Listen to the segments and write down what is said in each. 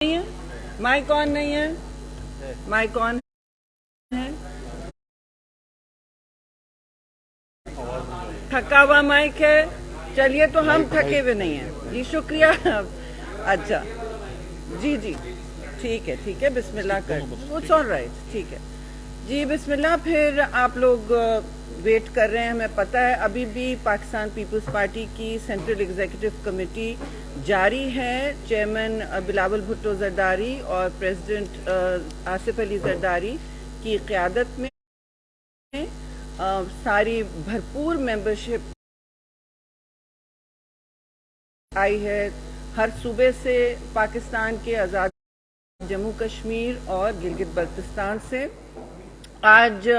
نہیں ہے؟ مائک آن نہیں ہے؟ مائک آن ہے؟ تھکا ہوا مائک ہے؟ چلیے تو ہم تھکے ہوئے نہیں ہیں جی، شکریہ. اچھا جی جی ٹھیک ہے بسم اللہ کر. اٹس آل رائٹ، ٹھیک ہے جی بسم اللہ. پھر آپ لوگ ویٹ کر رہے ہیں، ہمیں پتہ ہے ابھی بھی پاکستان پیپلز پارٹی کی سینٹرل ایگزیکٹو کمیٹی جاری ہے. چیئرمین بلاول بھٹو زرداری اور پریزیڈنٹ آصف علی زرداری کی قیادت میں ساری بھرپور ممبرشپ آئی ہے ہر صوبے سے، پاکستان کے آزاد جموں کشمیر اور گلگت بلتستان سے. آج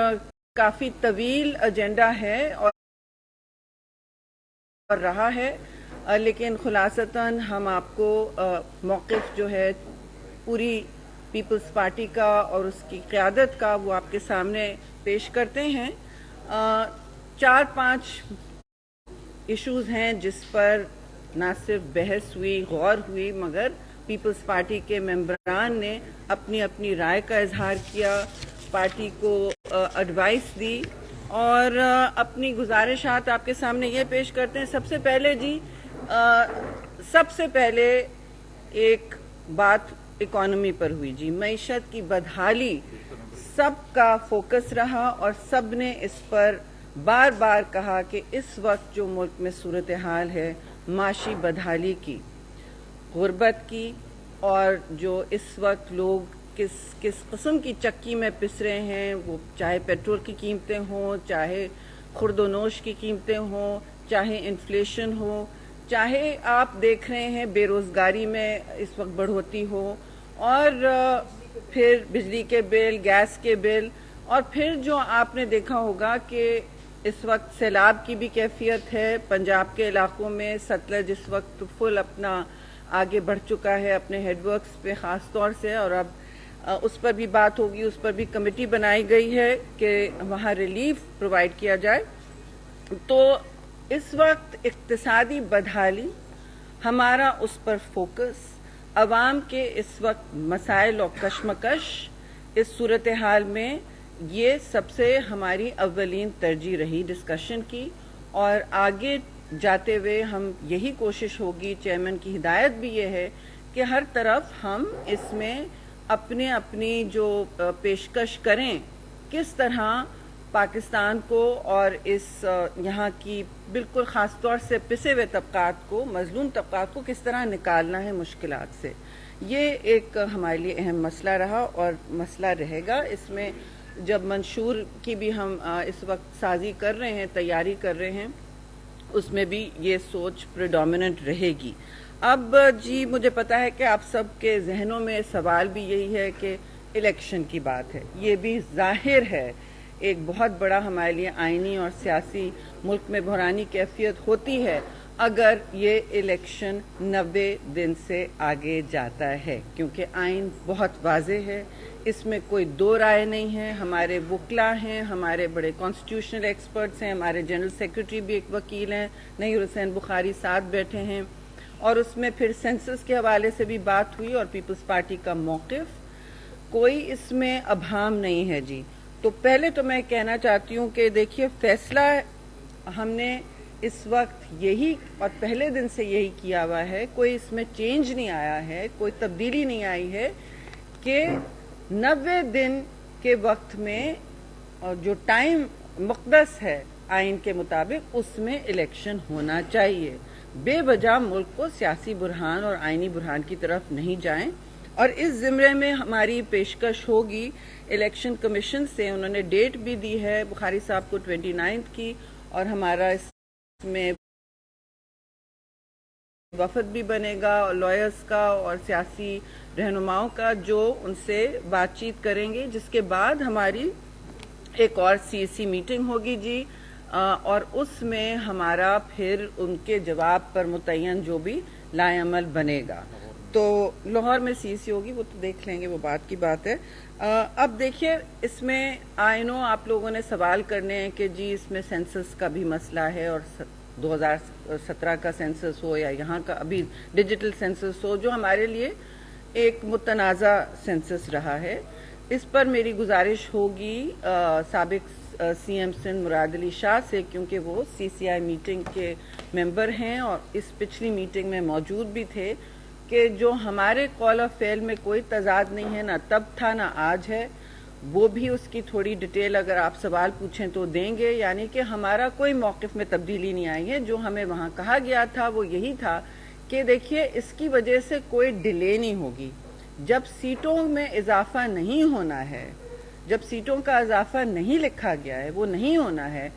کافی طویل ایجنڈا ہے اور رہا ہے، لیکن خلاصتاً ہم آپ کو موقف جو ہے پوری پیپلز پارٹی کا اور اس کی قیادت کا وہ آپ کے سامنے پیش کرتے ہیں. 4-5 ایشوز ہیں جس پر نہ صرف بحث ہوئی، غور ہوئی، مگر پیپلز پارٹی کے ممبران نے اپنی اپنی رائے کا اظہار کیا، پارٹی کو ایڈوائس دی اور اپنی گزارشات آپ کے سامنے یہ پیش کرتے ہیں. سب سے پہلے جی سب سے پہلے ایک بات اکانومی پر ہوئی جی. معیشت کی بدحالی سب کا فوکس رہا اور سب نے اس پر بار بار کہا کہ اس وقت جو ملک میں صورتحال ہے معاشی بدحالی کی، غربت کی، اور جو اس وقت لوگ کس قسم کی چکی میں پس رہے ہیں، وہ چاہے پیٹرول کی قیمتیں ہوں، چاہے خرد و نوش کی قیمتیں ہوں، چاہے انفلیشن ہو، چاہے آپ دیکھ رہے ہیں بے روزگاری میں اس وقت بڑھوتی ہو، اور پھر بجلی کے بل، گیس کے بل، اور پھر جو آپ نے دیکھا ہوگا کہ اس وقت سیلاب کی بھی کیفیت ہے. پنجاب کے علاقوں میں ستلج اس وقت فل اپنا آگے بڑھ چکا ہے اپنے ہیڈ ورکس پہ خاص طور سے، اور اب اس پر بھی بات ہوگی. اس پر بھی کمیٹی بنائی گئی ہے کہ وہاں ریلیف پرووائڈ کیا جائے. تو اس وقت اقتصادی بدحالی، ہمارا اس پر فوکس، عوام کے اس وقت مسائل اور کشمکش، اس صورتحال میں یہ سب سے ہماری اولین ترجیح رہی ڈسکشن کی. اور آگے جاتے ہوئے ہم یہی کوشش ہوگی، چیئرمین کی ہدایت بھی یہ ہے کہ ہر طرف ہم اس میں اپنی جو پیشکش کریں، کس طرح پاکستان کو اور اس یہاں کی بالکل خاص طور سے پسے ہوئے طبقات کو، مظلوم طبقات کو کس طرح نکالنا ہے مشکلات سے. یہ ایک ہمارے لیے اہم مسئلہ رہا اور مسئلہ رہے گا. اس میں جب منشور کی بھی ہم اس وقت سازی کر رہے ہیں، تیاری کر رہے ہیں، اس میں بھی یہ سوچ پریڈومیننٹ رہے گی. اب جی مجھے پتا ہے کہ آپ سب کے ذہنوں میں سوال بھی یہی ہے کہ الیکشن کی بات ہے. یہ بھی ظاہر ہے ایک بہت بڑا ہمارے لیے آئینی اور سیاسی ملک میں بحرانی کیفیت ہوتی ہے اگر یہ الیکشن 90 دن سے آگے جاتا ہے، کیونکہ آئین بہت واضح ہے، اس میں کوئی دو رائے نہیں ہے. ہمارے وکلا ہیں، ہمارے بڑے کانسٹیٹیوشنل ایکسپرٹس ہیں، ہمارے جنرل سیکرٹری بھی ایک وکیل ہیں نیر حسین بخاری، ساتھ بیٹھے ہیں. اور اس میں پھر سینسس کے حوالے سے بھی بات ہوئی اور پیپلز پارٹی کا موقف، کوئی اس میں ابہام نہیں ہے جی. تو پہلے تو میں کہنا چاہتی ہوں کہ دیکھیے فیصلہ ہم نے اس وقت یہی اور پہلے دن سے یہی کیا ہوا ہے، کوئی اس میں چینج نہیں آیا ہے، کوئی تبدیلی نہیں آئی ہے کہ 90 دن کے وقت میں جو ٹائم مقدس ہے آئین کے مطابق اس میں الیکشن ہونا چاہیے. بے وجہ ملک کو سیاسی بحران اور آئینی بحران کی طرف نہیں جائیں. اور اس زمرے میں ہماری پیشکش ہوگی الیکشن کمیشن سے، انہوں نے ڈیٹ بھی دی ہے بخاری صاحب کو 29 کی، اور ہمارا اس میں وفد بھی بنے گا اور لائرز کا اور سیاسی رہنماؤں کا جو ان سے بات چیت کریں گے، جس کے بعد ہماری ایک اور سی میٹنگ ہوگی جی، اور اس میں ہمارا پھر ان کے جواب پر متعین جو بھی لائے عمل بنے گا. تو لاہور میں سی ہوگی، وہ تو دیکھ لیں گے، وہ بات کی بات ہے. اب دیکھیے اس میں آئینوں آپ لوگوں نے سوال کرنے ہیں کہ جی اس میں سینسس کا بھی مسئلہ ہے، اور 2017 کا سینسس ہو یا یہاں کا ابھی ڈیجیٹل سینسس ہو، جو ہمارے لیے ایک متنازع سینسس رہا ہے. اس پر میری گزارش ہوگی سابق سی ایم سندھ مراد علی شاہ سے، کیونکہ وہ سی سی آئی میٹنگ کے ممبر ہیں اور اس پچھلی میٹنگ میں موجود بھی تھے، کہ جو ہمارے قول و فعل میں کوئی تضاد نہیں ہے، نہ تب تھا نہ آج ہے، وہ بھی اس کی تھوڑی ڈیٹیل اگر آپ سوال پوچھیں تو دیں گے. یعنی کہ ہمارا کوئی موقف میں تبدیلی نہیں آئی ہے. جو ہمیں وہاں کہا گیا تھا وہ یہی تھا کہ دیکھیے اس کی وجہ سے کوئی ڈیلے نہیں ہوگی. جب سیٹوں میں اضافہ نہیں ہونا ہے، جب سیٹوں کا اضافہ نہیں لکھا گیا ہے، وہ نہیں ہونا ہے،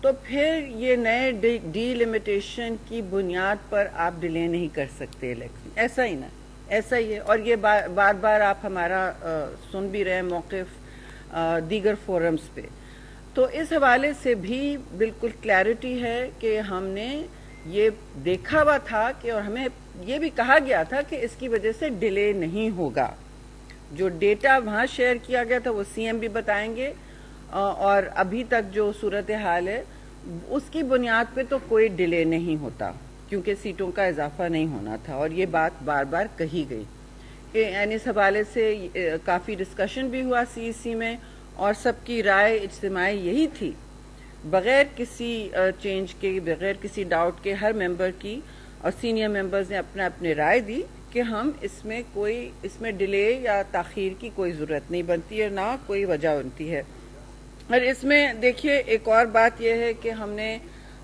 تو پھر یہ نئے ڈی لمیٹیشن کی بنیاد پر آپ ڈیلے نہیں کر سکتے الیکشن. ایسا ہی نا، ایسا ہی ہے. اور یہ بار بار آپ ہمارا سن بھی رہے موقف دیگر فورمز پہ. تو اس حوالے سے بھی بالکل کلیئرٹی ہے کہ ہم نے یہ دیکھا ہوا تھا کہ، اور ہمیں یہ بھی کہا گیا تھا کہ اس کی وجہ سے ڈیلے نہیں ہوگا. جو ڈیٹا وہاں شیئر کیا گیا تھا وہ سی ایم بھی بتائیں گے، اور ابھی تک جو صورتحال ہے اس کی بنیاد پہ تو کوئی ڈیلے نہیں ہوتا، کیونکہ سیٹوں کا اضافہ نہیں ہونا تھا. اور یہ بات بار بار کہی گئی. یعنی اس حوالے سے کافی ڈسکشن بھی ہوا سی سی میں، اور سب کی رائے اجتماعی یہی تھی، بغیر کسی چینج کے، بغیر کسی ڈاؤٹ کے، ہر ممبر کی اور سینئر ممبرز نے اپنے رائے دی کہ ہم اس میں ڈیلے یا تاخیر کی کوئی ضرورت نہیں بنتی ہے، نہ کوئی وجہ بنتی ہے. اور اس میں دیکھیے ایک اور بات یہ ہے کہ ہم نے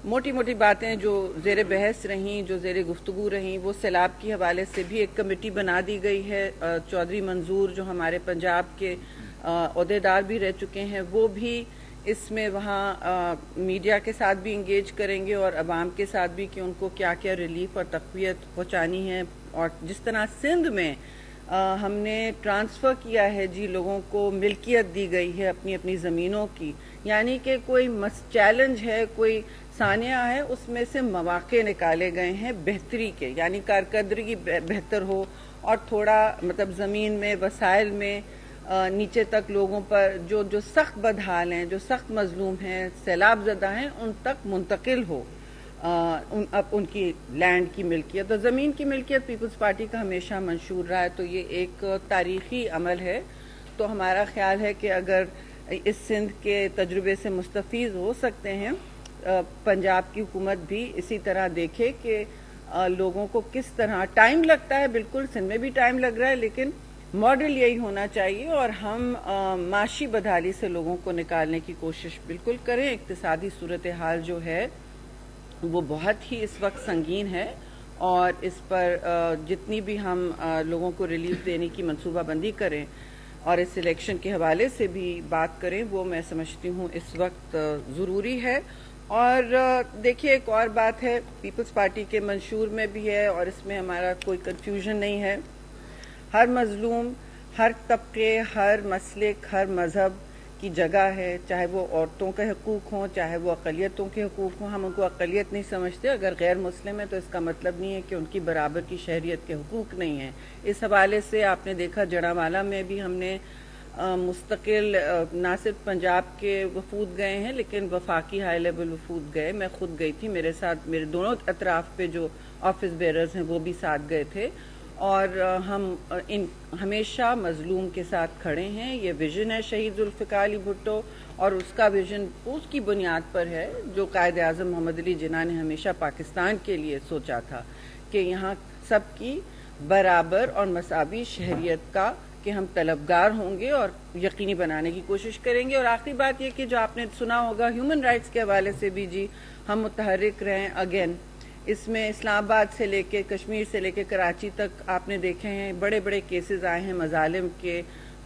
موٹی موٹی باتیں جو زیر بحث رہیں، جو زیر گفتگو رہیں، وہ سیلاب کے حوالے سے بھی ایک کمیٹی بنا دی گئی ہے. چودھری منظور جو ہمارے پنجاب کے عہدیدار بھی رہ چکے ہیں، وہ بھی اس میں وہاں میڈیا کے ساتھ بھی انگیج کریں گے اور عوام کے ساتھ بھی، کہ ان کو کیا کیا ریلیف اور تقویت پہنچانی ہے. اور جس طرح سندھ میں ہم نے ٹرانسفر کیا ہے جی، لوگوں کو ملکیت دی گئی ہے اپنی اپنی زمینوں کی، یعنی کہ کوئی چیلنج ہے، کوئی سانحہ ہے، اس میں سے مواقع نکالے گئے ہیں بہتری کے، یعنی کارکردگی بہتر ہو، اور تھوڑا مطلب زمین میں، وسائل میں نیچے تک لوگوں پر جو سخت بدحال ہیں، جو سخت مظلوم ہیں، سیلاب زدہ ہیں، ان تک منتقل ہو ان کی لینڈ کی ملکیت. اور زمین کی ملکیت پیپلز پارٹی کا ہمیشہ منشور رہا ہے، تو یہ ایک تاریخی عمل ہے. تو ہمارا خیال ہے کہ اگر اس سندھ کے تجربے سے مستفید ہو سکتے ہیں، پنجاب کی حکومت بھی اسی طرح دیکھے کہ لوگوں کو کس طرح ٹائم لگتا ہے. بالکل سندھ میں بھی ٹائم لگ رہا ہے، لیکن ماڈل یہی ہونا چاہیے، اور ہم معاشی بدحالی سے لوگوں کو نکالنے کی کوشش بالکل کریں. اقتصادی صورتحال جو ہے وہ بہت ہی اس وقت سنگین ہے، اور اس پر جتنی بھی ہم لوگوں کو ریلیف دینے کی منصوبہ بندی کریں اور اس الیکشن کے حوالے سے بھی بات کریں، وہ میں سمجھتی ہوں اس وقت ضروری ہے. اور دیکھیے ایک اور بات ہے، پیپلز پارٹی کے منشور میں بھی ہے، اور اس میں ہمارا کوئی کنفیوژن نہیں ہے. ہر مظلوم، ہر طبقے، ہر مسلک، ہر مذہب کی جگہ ہے، چاہے وہ عورتوں کے حقوق ہوں، چاہے وہ اقلیتوں کے حقوق ہوں. ہم ان کو اقلیت نہیں سمجھتے. اگر غیر مسلم ہے تو اس کا مطلب نہیں ہے کہ ان کی برابر کی شہریت کے حقوق نہیں ہیں. اس حوالے سے آپ نے دیکھا جڑاوالا میں بھی ہم نے مستقل نہ صرف پنجاب کے وفود گئے ہیں، لیکن وفاقی ہائی لیول وفود گئے. میں خود گئی تھی، میرے ساتھ میرے دونوں اطراف پہ جو آفس بیررز ہیں وہ بھی ساتھ گئے تھے، اور ہم ہمیشہ مظلوم کے ساتھ کھڑے ہیں. یہ ویژن ہے شہید ذوالفقار علی بھٹو، اور اس کا ویژن اس کی بنیاد پر ہے جو قائد اعظم محمد علی جناح نے ہمیشہ پاکستان کے لیے سوچا تھا، کہ یہاں سب کی برابر اور مساوی شہریت کا کہ ہم طلبگار ہوں گے اور یقینی بنانے کی کوشش کریں گے. اور آخری بات یہ کہ جو آپ نے سنا ہوگا ہیومن رائٹس کے حوالے سے بھی جی ہم متحرک رہیں. اگین اس میں اسلام آباد سے لے کے کشمیر سے لے کے کراچی تک آپ نے دیکھے ہیں بڑے بڑے کیسز آئے ہیں مظالم کے،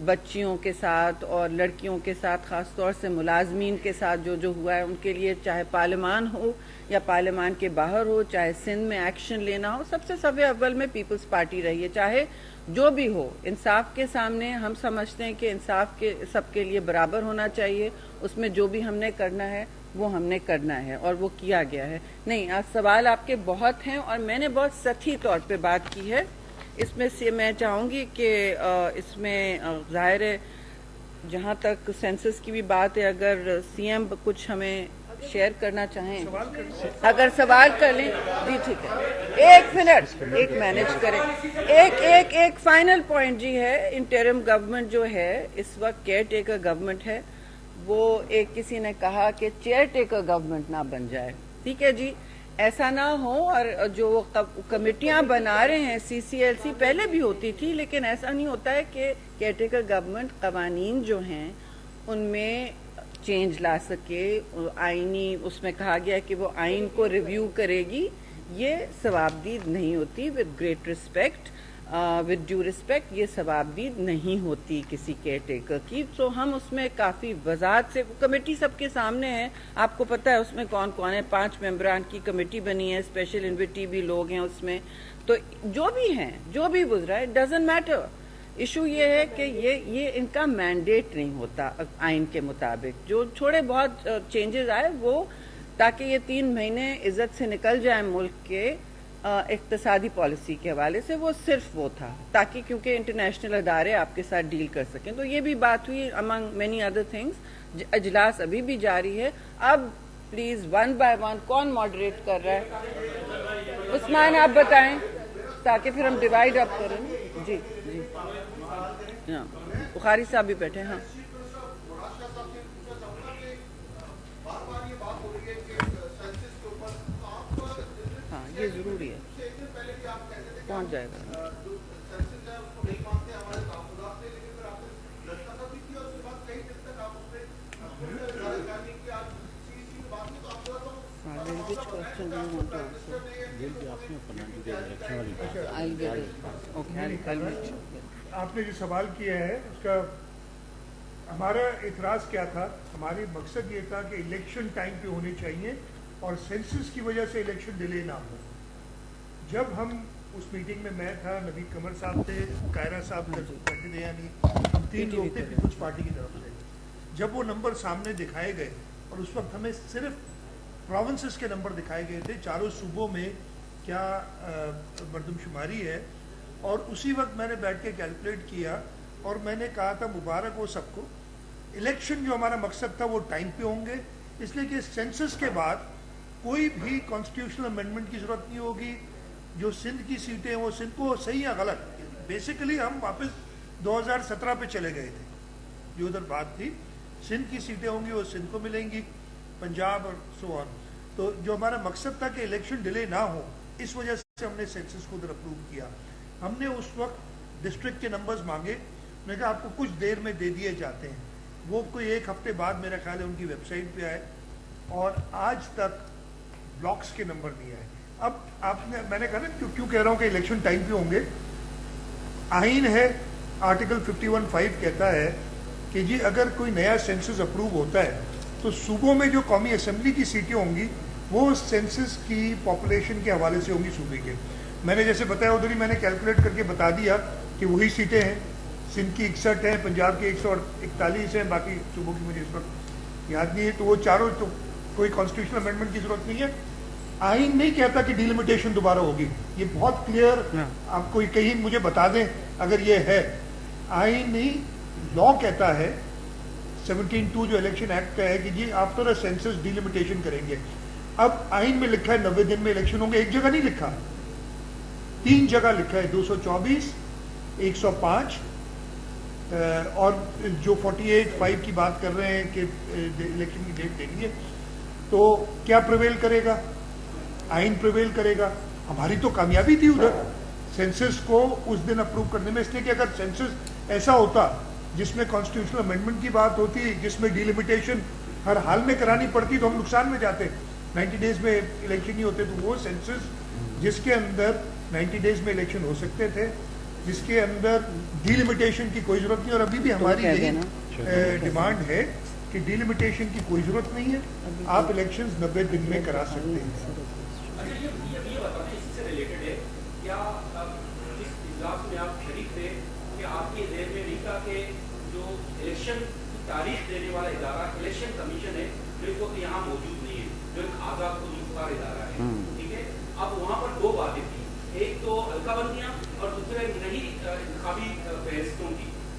بچیوں کے ساتھ اور لڑکیوں کے ساتھ، خاص طور سے ملازمین کے ساتھ جو ہوا ہے. ان کے لیے چاہے پارلیمان ہو یا پارلیمان کے باہر ہو، چاہے سندھ میں ایکشن لینا ہو، سب سے صف اول میں پیپلز پارٹی رہی ہے. چاہے جو بھی ہو، انصاف کے سامنے ہم سمجھتے ہیں کہ انصاف کے سب کے لیے برابر ہونا چاہیے. اس میں جو بھی ہم نے کرنا ہے وہ ہم نے کرنا ہے، اور وہ کیا گیا ہے. نہیں، آج سوال آپ کے بہت ہیں، اور میں نے بہت سطحی طور پہ بات کی ہے. اس میں سے میں چاہوں گی کہ اس میں ظاہر ہے جہاں تک سینسس کی بھی بات ہے، اگر سی ایم کچھ ہمیں شیئر کرنا چاہیں اگر سوال کر لیں. جی ٹھیک ہے, ایک منٹ, ایک مینج کریں. ایک فائنل پوائنٹ جی ہے, انٹرم گورنمنٹ جو ہے اس وقت کیئر ٹیکر گورنمنٹ ہے, وہ ایک کسی نے کہا کہ چیئر ٹیکر گورنمنٹ نہ بن جائے. ٹھیک ہے جی, ایسا نہ ہو. اور جو کمیٹیاں بنا رہے ہیں CCLC پہلے بھی ہوتی تھی, لیکن ایسا نہیں ہوتا ہے کہ کیئر ٹیکر گورنمنٹ قوانین جو ہیں ان میں چینج لا سکے. آئینی اس میں کہا گیا کہ وہ آئین کو ریویو کرے گی, یہ ثوابدید نہیں ہوتی. With great respect, with due respect, یہ ثوابدید نہیں ہوتی کسی کیئر ٹیکر کی. تو ہم اس میں کافی وضاحت سے, کمیٹی سب کے سامنے ہے, آپ کو پتہ ہے اس میں کون کون ہے. 5 ممبران کی کمیٹی بنی ہے, اسپیشل انویٹی بھی لوگ ہیں اس میں. تو جو بھی ہیں, جو بھی گزرا ہے, ڈزنٹ میٹر. ایشو یہ ہے کہ یہ ان کا مینڈیٹ نہیں ہوتا آئین کے مطابق. جو تھوڑے بہت چینجز آئے وہ تاکہ یہ 3 مہینے عزت سے نکل جائیں ملک کے اقتصادی پالیسی کے حوالے سے, وہ صرف وہ تھا تاکہ کیونکہ انٹرنیشنل ادارے آپ کے ساتھ ڈیل کر سکیں. تو یہ بھی بات ہوئی امنگ مینی ادر تھنگس. اجلاس ابھی بھی جاری ہے. اب پلیز 1 بائی 1 کون ماڈریٹ کر رہا ہے؟ عثمان آپ بتائیں تاکہ پھر ہم ڈیوائڈ اپ کریں. جی جی, ہاں بخاری صاحب بھی بیٹھے. ہاں ہاں یہ ضروری ہے, پہنچ جائے گا. Which question do you want to answer? I'll get it. Okay, I'll make sure. آپ نے جو سوال کیا ہے اس کا ہمارا اعتراض کیا تھا. ہماری مقصد یہ تھا کہ الیکشن ٹائم پہ ہونی چاہیے اور سینسس کی وجہ سے الیکشن ڈیلے نہ ہو. جب ہم اس میٹنگ میں تھا, نوید قمر صاحب تھے, قائرہ صاحب بیٹھے تھے, یعنی 3 لوگ تھے پیپلز پارٹی کی طرف سے. جب وہ نمبر سامنے دکھائے گئے, اور اس وقت ہمیں صرف پروونسز کے نمبر دکھائے گئے تھے, 4 صوبوں میں کیا مردم شماری ہے, اور اسی وقت میں نے بیٹھ کے کیلکولیٹ کیا اور میں نے کہا تھا مبارک ہو سب کو, الیکشن جو ہمارا مقصد تھا وہ ٹائم پہ ہوں گے, اس لیے کہ سینسس کے بعد کوئی بھی کانسٹیٹیوشنل امینڈمنٹ کی ضرورت نہیں ہوگی. جو سندھ کی سیٹیں وہ سندھ کو صحیح یا غلط, بیسیکلی ہم واپس 2017 پہ چلے گئے تھے. جو ادھر بات تھی سندھ کی سیٹیں ہوں گی وہ سندھ کو ملیں گی, پنجاب اور سو آن. تو جو ہمارا مقصد تھا کہ الیکشن ڈیلے نہ ہو, اس وجہ سے ہم نے سینسس کو ادھر اپروو کیا. ہم نے اس وقت ڈسٹرکٹ کے نمبرز مانگے, میں نے کہا آپ کو کچھ دیر میں دے دیے جاتے ہیں. وہ کوئی 1 ہفتے بعد میرا خیال ہے ان کی ویب سائٹ پہ آئے, اور آج تک بلاکس کے نمبر نہیں آئے. اب آپ نے, میں نے کہا نا کیوں کہہ رہا ہوں کہ الیکشن ٹائم پہ ہوں گے. آئین ہے, آرٹیکل 51(5) کہتا ہے کہ جی اگر کوئی نیا سینسس اپروو ہوتا ہے تو صوبوں میں جو قومی اسمبلی کی سیٹیں ہوں گی وہ سینسس کی پاپولیشن کے حوالے سے ہوں گی صوبے کے. میں نے جیسے بتایا ادھر ہی میں نے کیلکولیٹ کر کے بتا دیا کہ وہی سیٹیں ہیں. سندھ کی 61 ہیں, پنجاب کی 141 ہیں, باقی صوبوں کی مجھے اس وقت یاد نہیں ہے. تو وہ چاروں, تو کوئی کانسٹیٹیوشنل امینڈمنٹ کی ضرورت نہیں ہے. آئین نہیں کہتا کہ ڈیلیمیٹیشن دوبارہ ہوگی, یہ بہت کلیئر. آپ کوئی کہیں مجھے بتا دیں اگر یہ ہے. آئین نہیں, لا کہتا ہے 17(2) جو الیکشن ایکٹ کا ہے کہ جی آفٹر اے سینسس ڈیلیمیٹیشن کریں گے. اب آئین میں لکھا ہے 90 دن میں الیکشن ہوں گے, ایک جگہ نہیں لکھا, 3 جگہ لکھا ہے, 224, 105 اور جو 48(5) کی بات کر رہے ہیں کہ الیکشن کی ڈیٹ دینی ہے. تو کیا پریویل کرے گا؟ آئین پریویل کرے گا. ہماری تو کامیابی تھی ادھر سینسس کو اس دن اپروو کرنے میں, اس لیے کہ اگر سینسس ایسا ہوتا جس میں کانسٹیٹیوشنل امینڈمنٹ کی بات ہوتی, جس میں ڈیلیمیٹیشن ہر حال میں کرانی پڑتی, تو ہم نقصان میں جاتے. 90 ڈیز میں الیکشن نہیں ہوتے. تو وہ سینسس جس کے اندر 90 ڈیز میں الیکشن ہو سکتے تھے, جس کے اندر ڈیلیمیٹیشن کی کوئی ضرورت نہیں. اور ابھی بھی ہماری یہی ڈیمانڈ ہے کہ ڈیلیمیٹیشن کی کوئی ضرورت نہیں ہے, آپ الیکشنز 90 دن میں کرا سکتے ہیں. تاریخ دینے والا ادارہ الیکشن کمیشن ہے جو اس وقت یہاں موجود نہیں ہے, جو ایک آزاد خود مختار ادارہ ہے. ٹھیک ہے, اب وہاں پر 2 باتیں تھیں, ایک تو حلقہ بندیاں اور دوسرا نہیں انتخابی فہرستوں کی.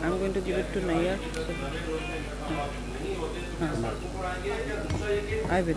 I'm going to give it to Nayyar. I will.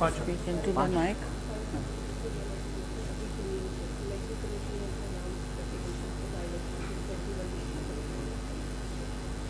5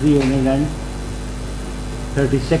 336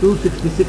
266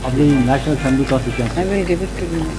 of the National Assembly constituency. I will give it to you.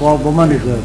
for women reserve,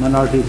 minorities,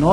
9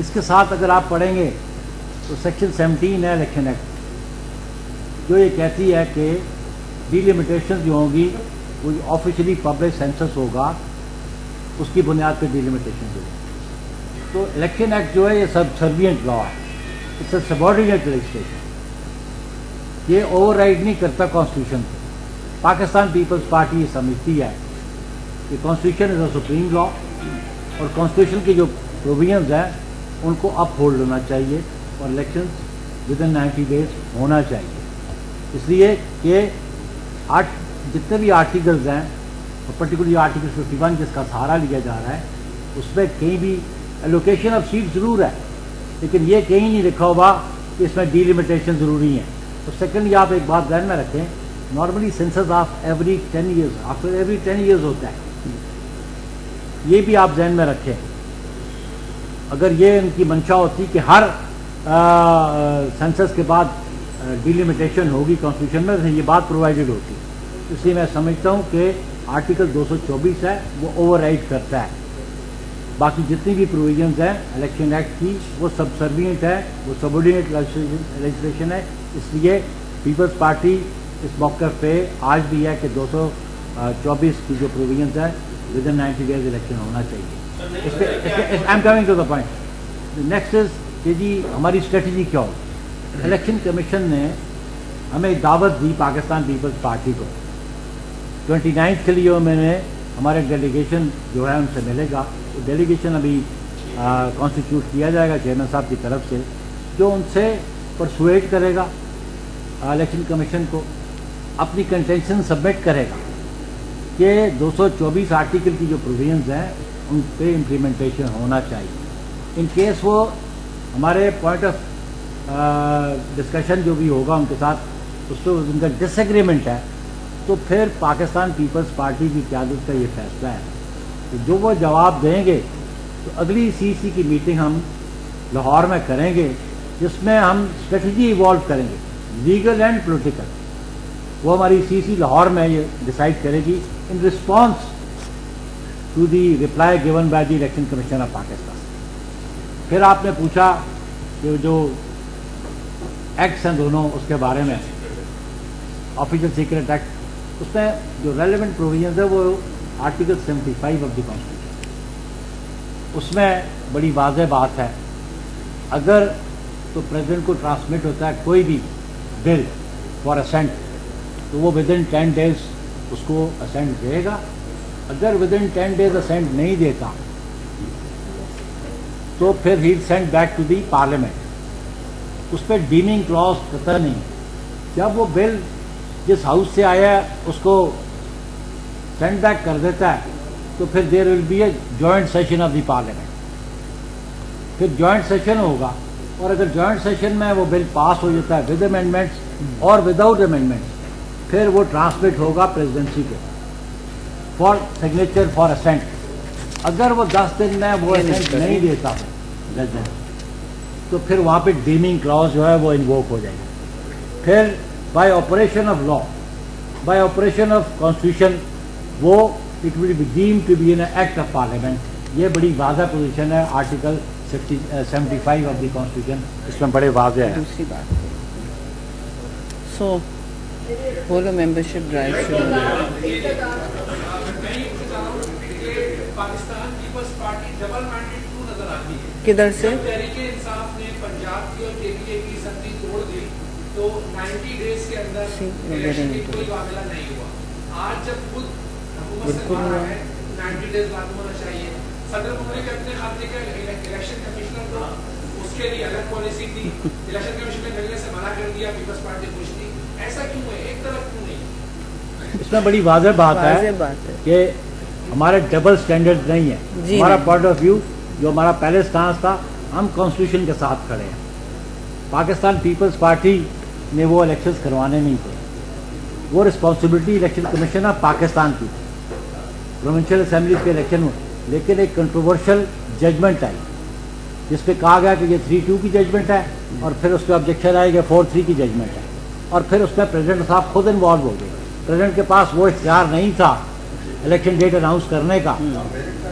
اس کے ساتھ اگر آپ پڑھیں گے تو سیکشن 17 ہے الیکشن ایکٹ، جو یہ کہتی ہے کہ ڈیلیمیٹیشن جو ہوں گی وہ آفیشلی پبلک سینسس ہوگا، اس کی بنیاد پہ ڈیلیمیٹیشن ہوگی. تو الیکشن ایکٹ جو ہے یہ سبسروینٹ لا ہے، اٹس اے سبارڈینیٹ لیجسلیشن. یہ اوور رائڈ نہیں کرتا کانسٹیٹیوشن کو. پاکستان پیپلز پارٹی یہ سمجھتی ہے کہ کانسٹیٹیوشن از اے سپریم لا، اور کانسٹیٹیوشن کی جو پروویژنز ہیں ان کو اپ ہولڈ ہونا چاہیے، اور الیکشنز ود ان 90 days ہونا چاہیے. اس لیے کہ جتنے بھی آرٹیکلز ہیں، اور پرٹیکولرلی آرٹیکل 51 جس کا سہارا لیا جا رہا ہے، اس میں کہیں بھی ایلوکیشن آف سیٹ ضرور ہے، لیکن یہ کہیں نہیں لکھا ہوگا کہ اس میں ڈیلیمیٹیشن ضروری ہیں. تو سیکنڈلی آپ ایک بات ذہن میں رکھیں، normally census of every 10 years، after every 10 years ہوتا ہے. یہ بھی آپ ذہن میں رکھیں. اگر یہ ان کی منشا ہوتی کہ ہر سینسس کے بعد ڈیلیمیٹیشن ہوگی کانسٹیٹیوشن میں، یہ بات پرووائڈڈ ہوتی. اس لیے میں سمجھتا ہوں کہ آرٹیکل 224 ہے وہ اوور رائڈ کرتا ہے. باقی جتنی بھی پروویژنز ہیں الیکشن ایکٹ کی وہ سبسروینٹ ہے، وہ سبارڈینیٹ لیجسلیشن ہے. اس لیے پیپلز پارٹی اس موقع پہ آج بھی ہے کہ 224 کی جو پروویژنز ہیں ود ان 90 days الیکشن ہونا چاہیے. اس پہ I am coming to the point. Next is کہ جی ہماری اسٹریٹجی کیا ہو. الیکشن کمیشن نے ہمیں دعوت دی پاکستان پیپلز پارٹی کو 29 کے لیے. میں نے ہمارے ڈیلیگیشن جو ہے ان سے ملے گا. وہ ڈیلیگیشن ابھی کانسٹیٹیوٹ کیا جائے گا چیئرمین صاحب کی طرف سے، جو ان سے پرسویٹ کرے گا الیکشن کمیشن کو، اپنی کنٹینشن سبمٹ کرے گا کہ 224 آرٹیکل کی جو پروویژنز ہیں ان پہ امپلیمنٹیشن ہونا چاہیے. ان کیس وہ ہمارے پوائنٹ آف ڈسکشن جو بھی ہوگا ان کے ساتھ اس پہ ان کا ڈس ایگریمنٹ ہے، تو پھر پاکستان پیپلز پارٹی کی قیادت کا یہ فیصلہ ہے کہ جو وہ جواب دیں گے تو اگلی سی کی میٹنگ ہم لاہور میں کریں گے، جس میں ہم اسٹریٹجی ایوالو کریں گے لیگل اینڈ پولیٹیکل. وہ ہماری سی لاہور میں یہ ڈیسائیڈ کرے گی in response to the reply given by the election commission of Pakistan. پھر آپ نے پوچھا کہ جو ایکٹس ہیں دونوں اس کے بارے میں، آفیشیل سیکرٹ ایکٹ، اس میں جو ریلیونٹ پروویژنز ہے وہ آرٹیکل 75 آف دی کانسٹیٹیوشن. اس میں بڑی واضح بات ہے، اگر تو پریزیڈنٹ کو ٹرانسمٹ ہوتا ہے کوئی بھی بل فار اسینٹ تو وہ ود ان 10 days اس کو اسینٹ دے گا. اگر ود ان 10 days اسینٹ نہیں دیتا تو پھر ہی send back to the parliament. اس پہ ڈیمنگ کلاس قطع نہیں. جب وہ بل جس ہاؤس سے آیا ہے اس کو سینڈ بیک کر دیتا ہے تو پھر there will be a joint session of the parliament. پھر جوائنٹ سیشن ہوگا، اور اگر جوائنٹ سیشن میں وہ بل پاس ہو جاتا ہے ود امینڈمنٹس اور وداؤٹ امینڈمنٹس، پھر وہ ٹرانسمٹ ہوگا پریزیڈنسی کو فار سگنیچر فار اسینٹ. اگر وہ 10 دن میں وہ اسینٹ نہیں دیتا تو پھر وہاں پہ ڈیمنگ کلاس جو ہے وہ انووک ہو جائے گا. پھر by operation of law, by operation of constitution, وہ it will be deemed to be an act of parliament. یہ بڑی واضح پوزیشن ہے آرٹیکل 75 آف دی کانسٹیٹیوشن، اس میں بڑے واضح ہے. دوسری بات سو بولو ممبرشپ ڈرائیو شروع پاکستان پیپلز پارٹی ڈبل مینڈیٹ کیوں نظر آتی ہے؟ کدھر سے؟ تحریک انصاف نے پنجاب کی اور KPA کی سندھی توڑ دی تو 90 days کے اندر الیکشن کی کوئی معاملہ نہیں ہوا. آج جب خود حکومت سے کہا ہے 90 days لاگو ہونا چاہیے، صدر مملکت کے اپنے خاتے کے الیکشن کمشنر کو اس کے لیے الگ پالیسی تھی، الیکشن کمیشن نے ملنے سے منع کر دیا، پیپلز پارٹی خوش تھی. ایسا کیوں ہے؟ ایک طرف کیوں نہیں؟ اس میں بڑی واضح بات ہے کہ ہمارے ڈبل سٹینڈرڈ نہیں ہے. ہمارا پوائنٹ آف ویو جو ہمارا پہلے سٹانس تھا، ہم کانسٹیٹیوشن کے ساتھ کھڑے ہیں. پاکستان پیپلز پارٹی نے وہ الیکشنز کروانے نہیں تھے، وہ responsibility election commission of Pakistan کی تھی پروونشل اسمبلیز کے الیکشن میں. لیکن ایک کنٹروورشل ججمنٹ آئی جس پہ کہا گیا کہ یہ 3-2 کی ججمنٹ ہے، اور پھر اس پہ آبجیکشن آئی کہ 4-3 کی ججمنٹ ہے، اور پھر اس میں پریزیڈنٹ صاحب خود انوالو ہو گئے. پریزیڈنٹ کے پاس وہ اختیار نہیں تھا الیکشن ڈیٹ اناؤنس کرنے کا،